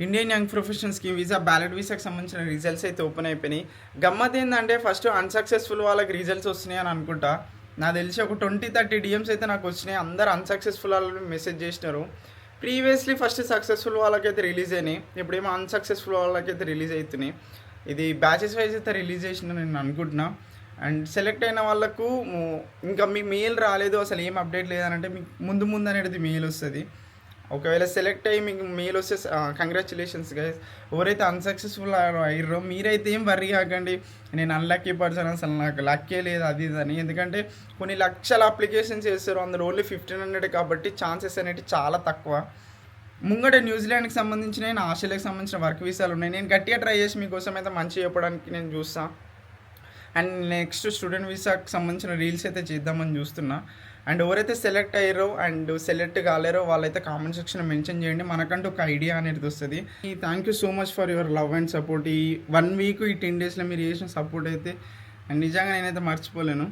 Indian young professional scheme visa ballot వీసాకి సంబంధించిన results అయితే ఓపెన్ అయిపోయినాయి. గమ్మత్ ఏంటంటే ఫస్ట్ అన్సక్సెస్ఫుల్ వాళ్ళకి రిజల్ట్స్ వస్తున్నాయి అని అనుకుంటా. నాకు తెలిసి ఒక 20-30 డిఎమ్స్ అయితే నాకు వచ్చినాయి. అందరు అన్సక్సెస్ఫుల్ వాళ్ళు మెసేజ్ చేసినారు. ప్రీవియస్లీ ఫస్ట్ సక్సెస్ఫుల్ వాళ్ళకైతే రిలీజ్ అయినాయి, ఇప్పుడేమో అన్సక్సెస్ఫుల్ వాళ్ళకైతే రిలీజ్ అవుతున్నాయి. ఇది బ్యాచెస్ వైజ్ అయితే రిలీజ్ చేసిన నేను అనుకుంటున్నా. అండ్ సెలెక్ట్ అయిన వాళ్ళకు ఇంకా మీకు మెయిల్ రాలేదు, అసలు ఏం అప్డేట్ లేదనంటే మీకు ముందు ముందు అనేది మెయిల్ వస్తుంది. ఒకవేళ సెలెక్ట్ అయ్యి మీకు మెయిల్ వస్తే కంగ్రాచులేషన్స్ గైస్. ఎవరైతే అన్సక్సెస్ఫుల్ అయ్యారో మీరైతే ఏం వర్రీ కాకండి, నేను అన్లక్కీ పర్సన్, అసలు నాకు లక్కే లేదు అది ఇది అని. ఎందుకంటే కొన్ని లక్షల అప్లికేషన్స్ చేస్తారు, అందులో ఓన్లీ 1500 కాబట్టి ఛాన్సెస్ అనేవి చాలా తక్కువ. ముంగట న్యూజిలాండ్కి సంబంధించిన ఆస్ట్రేలియాకి సంబంధించిన వర్క్ వీసాలు ఉన్నాయి. నేను గట్టిగా ట్రై చేసి మీకోసం అయితే మంచి చెప్పడానికి నేను చూస్తాను. అండ్ నెక్స్ట్ స్టూడెంట్ వీసాకి సంబంధించిన రీల్స్ అయితే చేద్దామని చూస్తున్నా. అండ్ ఎవరైతే సెలెక్ట్ అయ్యారో అండ్ సెలెక్ట్ కాలేరో వాళ్ళైతే కామెంట్ సెక్షన్ మెన్షన్ చేయండి, మనకంటూ ఒక ఐడియా అనేది వస్తుంది. Thank you so much for your love and support. ఈ 1 వీక్ ఈ 10 డేస్లో మీరు చేసిన సపోర్ట్ అయితే నిజంగా నేనైతే మర్చిపోలేను.